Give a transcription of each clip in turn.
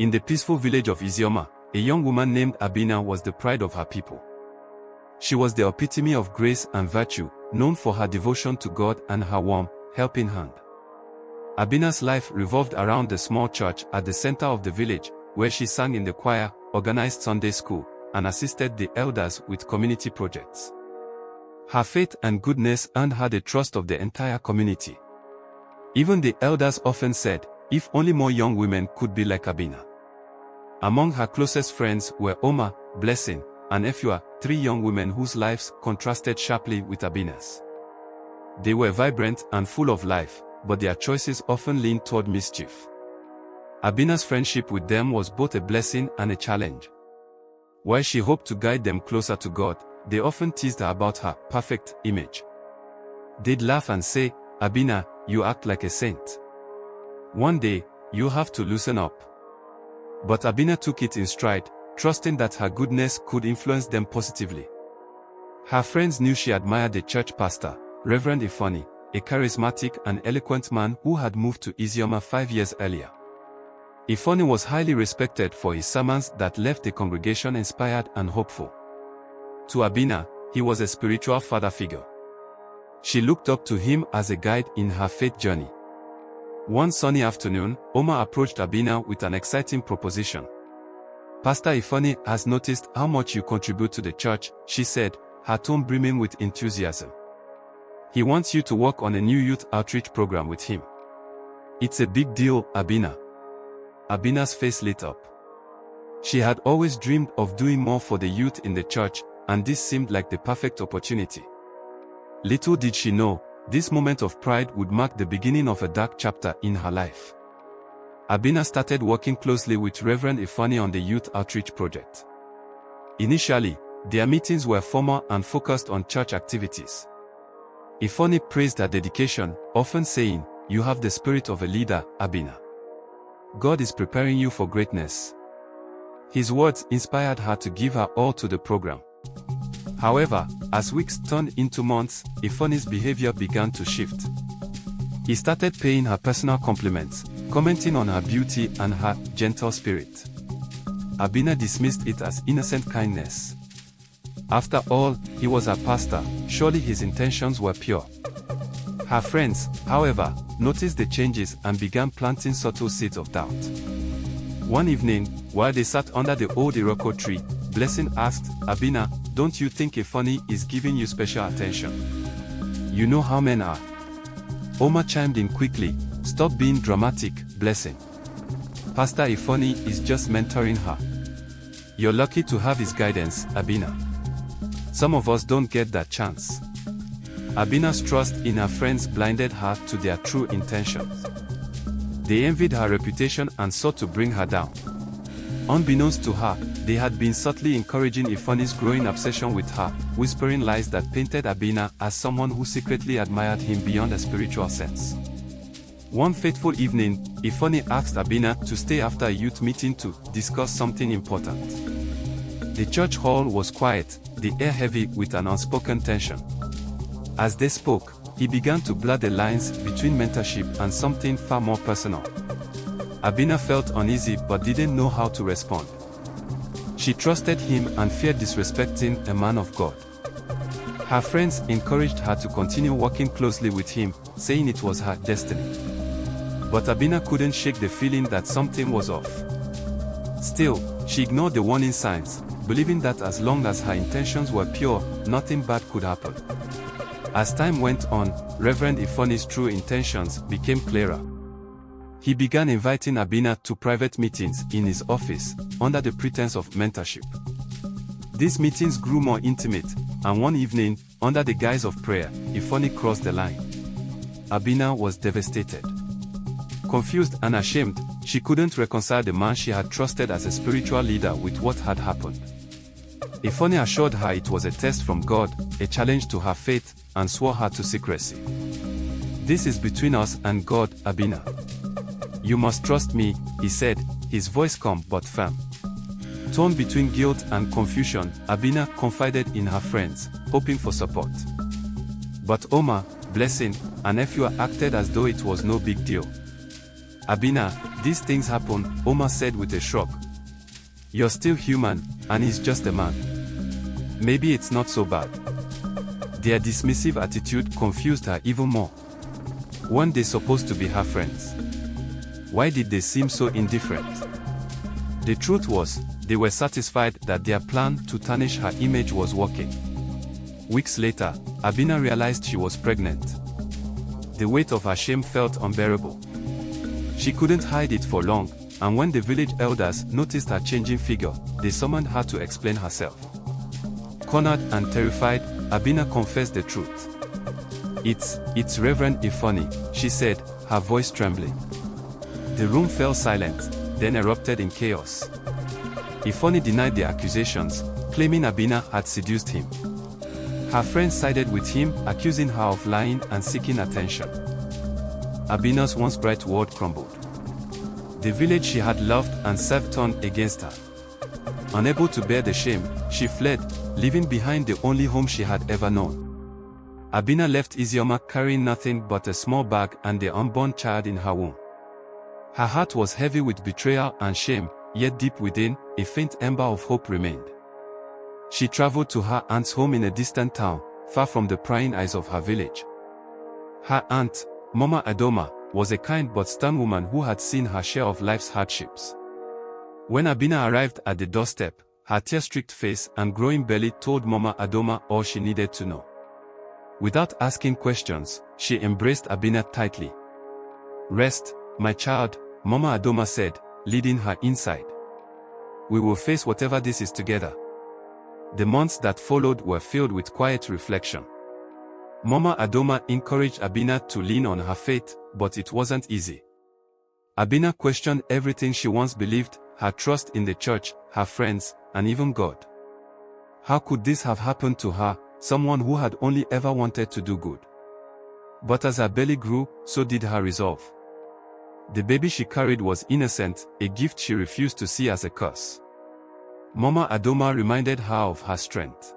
In the peaceful village of Iziama, a young woman named Abina was the pride of her people. She was the epitome of grace and virtue, known for her devotion to God and her warm, helping hand. Abina's life revolved around the small church at the center of the village, where she sang in the choir, organized Sunday school, and assisted the elders with community projects. Her faith and goodness earned her the trust of the entire community. Even the elders often said, if only more young women could be like Abina. Among her closest friends were Oma, Blessing, and Efua, 3 young women whose lives contrasted sharply with Abina's. They were vibrant and full of life, but their choices often leaned toward mischief. Abina's friendship with them was both a blessing and a challenge. While she hoped to guide them closer to God, they often teased her about her perfect image. They'd laugh and say, "Abina, you act like a saint. One day, you'll have to loosen up." But Abina took it in stride, trusting that her goodness could influence them positively. Her friends knew she admired the church pastor, Reverend Ifani, a charismatic and eloquent man who had moved to Iziama 5 years earlier. Ifani was highly respected for his sermons that left the congregation inspired and hopeful. To Abina, he was a spiritual father figure. She looked up to him as a guide in her faith journey. One sunny afternoon, Oma approached Abina with an exciting proposition. "Pastor Ifani has noticed how much you contribute to the church," she said, her tone brimming with enthusiasm. "He wants you to work on a new youth outreach program with him." "It's a big deal, Abina." Abina's face lit up. She had always dreamed of doing more for the youth in the church, and this seemed like the perfect opportunity. Little did she know, this moment of pride would mark the beginning of a dark chapter in her life. Abina started working closely with Reverend Ifani on the youth outreach project. Initially, their meetings were formal and focused on church activities. Ifani praised her dedication, often saying, "You have the spirit of a leader, Abina. God is preparing you for greatness." His words inspired her to give her all to the program. However, as weeks turned into months, Ifani's behavior began to shift. He started paying her personal compliments, commenting on her beauty and her gentle spirit. Abina dismissed it as innocent kindness. After all, he was her pastor, surely his intentions were pure. Her friends, however, noticed the changes and began planting subtle seeds of doubt. One evening, while they sat under the old Iroko tree, Blessing asked, "Abina, don't you think Ifani is giving you special attention? You know how men are." Oma chimed in quickly, "Stop being dramatic, Blessing. Pastor Ifani is just mentoring her. You're lucky to have his guidance, Abina. Some of us don't get that chance." Abina's trust in her friends blinded her to their true intentions. They envied her reputation and sought to bring her down. Unbeknownst to her, they had been subtly encouraging Ifani's growing obsession with her, whispering lies that painted Abina as someone who secretly admired him beyond a spiritual sense. One fateful evening, Ifani asked Abina to stay after a youth meeting to discuss something important. The church hall was quiet, the air heavy with an unspoken tension. As they spoke, he began to blur the lines between mentorship and something far more personal. Abina felt uneasy but didn't know how to respond. She trusted him and feared disrespecting a man of God. Her friends encouraged her to continue working closely with him, saying it was her destiny. But Abina couldn't shake the feeling that something was off. Still, she ignored the warning signs, believing that as long as her intentions were pure, nothing bad could happen. As time went on, Reverend Ifani's true intentions became clearer. He began inviting Abina to private meetings in his office, under the pretense of mentorship. These meetings grew more intimate, and one evening, under the guise of prayer, Ifani crossed the line. Abina was devastated. Confused and ashamed, she couldn't reconcile the man she had trusted as a spiritual leader with what had happened. Ifani assured her it was a test from God, a challenge to her faith, and swore her to secrecy. "This is between us and God, Abina. You must trust me," he said, his voice calm but firm. Torn between guilt and confusion, Abina confided in her friends, hoping for support. But Oma, Blessing, and Efua acted as though it was no big deal. Abina, these things happen, Omar said with a shrug. You're still human, and he's just a man. Maybe it's not so bad. Their dismissive attitude confused her even more. Weren't they supposed to be her friends? Why did they seem so indifferent? The truth was, they were satisfied that their plan to tarnish her image was working. Weeks later, Abina realized she was pregnant. The weight of her shame felt unbearable. She couldn't hide it for long, and when the village elders noticed her changing figure, they summoned her to explain herself. Cornered and terrified, Abina confessed the truth. It's Reverend Ifani, she said, her voice trembling. The room fell silent, then erupted in chaos. Ifani denied the accusations, claiming Abina had seduced him. Her friends sided with him, accusing her of lying and seeking attention. Abina's once bright world crumbled. The village she had loved and served turned against her. Unable to bear the shame, she fled, leaving behind the only home she had ever known. Abina left Iziama carrying nothing but a small bag and the unborn child in her womb. Her heart was heavy with betrayal and shame, yet deep within, a faint ember of hope remained. She traveled to her aunt's home in a distant town, far from the prying eyes of her village. Her aunt, Mama Adoma, was a kind but stern woman who had seen her share of life's hardships. When Abina arrived at the doorstep, her tear-streaked face and growing belly told Mama Adoma all she needed to know. Without asking questions, she embraced Abina tightly. "Rest, my child," Mama Adoma said, leading her inside. "We will face whatever this is together." The months that followed were filled with quiet reflection. Mama Adoma encouraged Abina to lean on her faith, but it wasn't easy. Abina questioned everything she once believed, her trust in the church, her friends, and even God. How could this have happened to her, someone who had only ever wanted to do good? But as her belly grew, so did her resolve. The baby she carried was innocent, a gift she refused to see as a curse. Mama Adoma reminded her of her strength.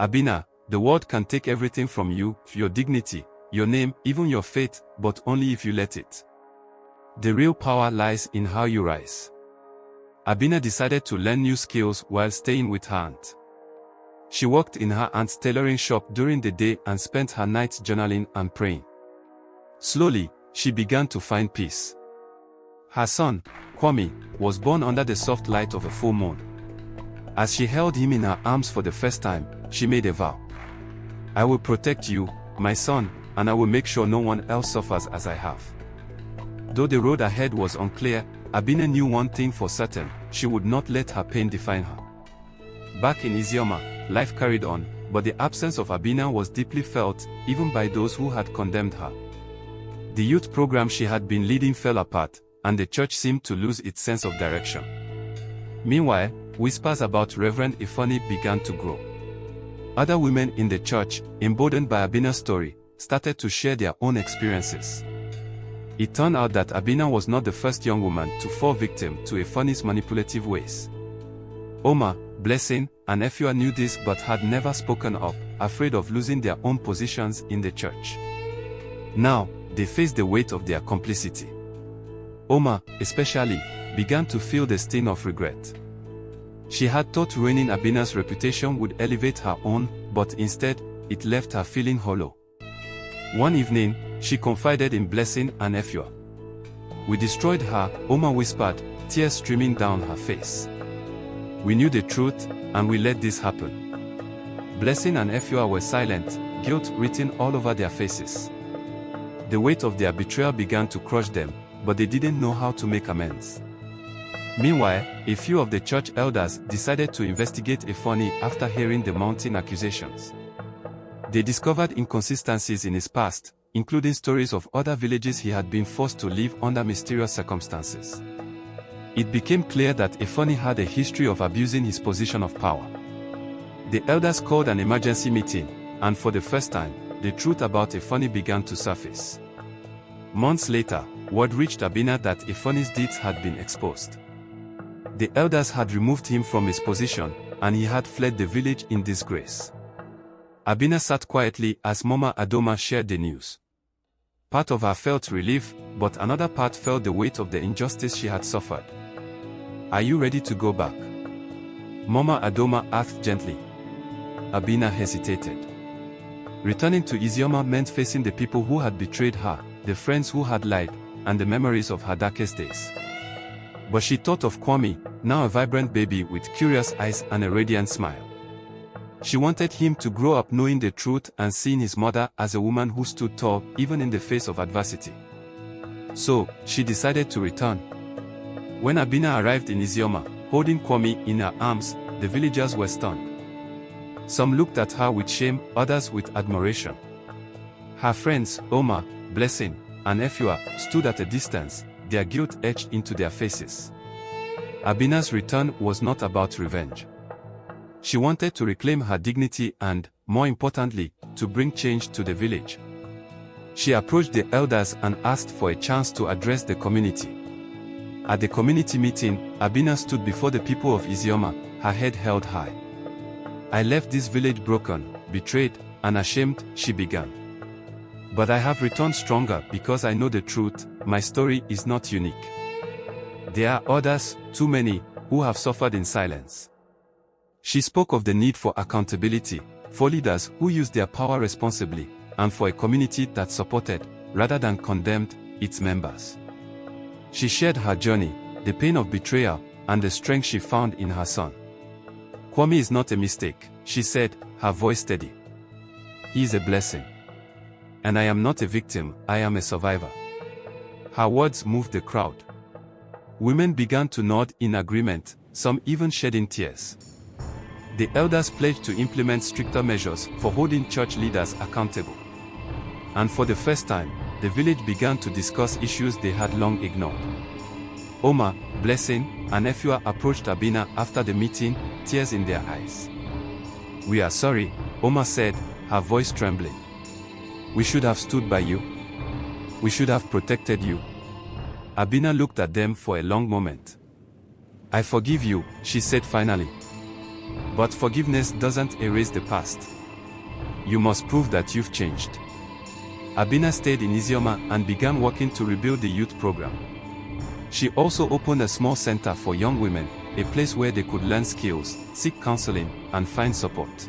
"Abina, the world can take everything from you, your dignity, your name, even your faith, but only if you let it. The real power lies in how you rise." Abina decided to learn new skills while staying with her aunt. She worked in her aunt's tailoring shop during the day and spent her nights journaling and praying. Slowly, she began to find peace. Her son, Kwame, was born under the soft light of a full moon. As she held him in her arms for the first time, she made a vow. "I will protect you, my son, and I will make sure no one else suffers as I have." Though the road ahead was unclear, Abina knew one thing for certain: she would not let her pain define her. Back in Iziama, life carried on, but the absence of Abina was deeply felt, even by those who had condemned her. The youth program she had been leading fell apart, and the church seemed to lose its sense of direction. Meanwhile, whispers about Reverend Ifani began to grow. Other women in the church, emboldened by Abina's story, started to share their own experiences. It turned out that Abina was not the first young woman to fall victim to Ifani's manipulative ways. Omar, Blessing, and Efua knew this but had never spoken up, afraid of losing their own positions in the church. Now, they faced the weight of their complicity. Omar, especially, began to feel the sting of regret. She had thought ruining Abina's reputation would elevate her own, but instead, it left her feeling hollow. One evening, she confided in Blessing and Efua. "We destroyed her," Omar whispered, tears streaming down her face. "We knew the truth, and we let this happen." Blessing and Efua were silent, guilt written all over their faces. The weight of their betrayal began to crush them, but they didn't know how to make amends. Meanwhile, a few of the church elders decided to investigate Ifani after hearing the mounting accusations. They discovered inconsistencies in his past, including stories of other villages he had been forced to live under mysterious circumstances. It became clear that Ifani had a history of abusing his position of power. The elders called an emergency meeting, and for the first time, the truth about Ifani began to surface. Months later, word reached Abina that Ifani's deeds had been exposed. The elders had removed him from his position, and he had fled the village in disgrace. Abina sat quietly as Mama Adoma shared the news. Part of her felt relief, but another part felt the weight of the injustice she had suffered. "Are you ready to go back?" Mama Adoma asked gently. Abina hesitated. Returning to Iziama meant facing the people who had betrayed her, the friends who had lied, and the memories of her darkest days. But she thought of Kwame, now a vibrant baby with curious eyes and a radiant smile. She wanted him to grow up knowing the truth and seeing his mother as a woman who stood tall even in the face of adversity. So, she decided to return. When Abina arrived in Iziama, holding Kwame in her arms, the villagers were stunned. Some looked at her with shame, others with admiration. Her friends, Oma, Blessing, and Efua, stood at a distance, their guilt etched into their faces. Abina's return was not about revenge. She wanted to reclaim her dignity and, more importantly, to bring change to the village. She approached the elders and asked for a chance to address the community. At the community meeting, Abina stood before the people of Iziama, her head held high. "I left this village broken, betrayed, and ashamed," she began. "But I have returned stronger because I know the truth. My story is not unique. There are others, too many, who have suffered in silence." She spoke of the need for accountability, for leaders who used their power responsibly, and for a community that supported, rather than condemned, its members. She shared her journey, the pain of betrayal, and the strength she found in her son. "Kwame is not a mistake," she said, her voice steady. "He is a blessing. And I am not a victim, I am a survivor." Her words moved the crowd. Women began to nod in agreement, some even shedding tears. The elders pledged to implement stricter measures for holding church leaders accountable. And for the first time, the village began to discuss issues they had long ignored. Oma, Blessing, and Efua approached Abina after the meeting, tears in their eyes. "We are sorry," Oma said, her voice trembling. "We should have stood by you. We should have protected you." Abina looked at them for a long moment. "I forgive you," she said finally. "But forgiveness doesn't erase the past. You must prove that you've changed." Abina stayed in Iziama and began working to rebuild the youth program. She also opened a small center for young women, a place where they could learn skills, seek counseling, and find support.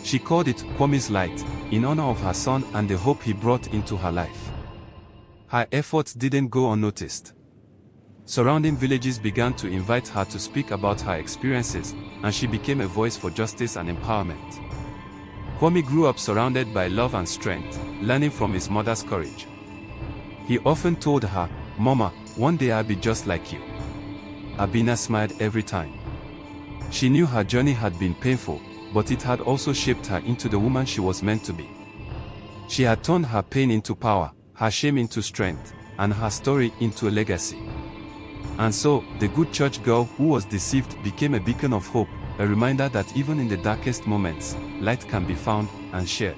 She called it Kwame's Light, in honor of her son and the hope he brought into her life. Her efforts didn't go unnoticed. Surrounding villages began to invite her to speak about her experiences, and she became a voice for justice and empowerment. Kwame grew up surrounded by love and strength, learning from his mother's courage. He often told her, "Mama, one day I'll be just like you." Abina smiled every time. She knew her journey had been painful, but it had also shaped her into the woman she was meant to be. She had turned her pain into power, her shame into strength, and her story into a legacy. And so, the good church girl who was deceived became a beacon of hope, a reminder that even in the darkest moments, light can be found and shared.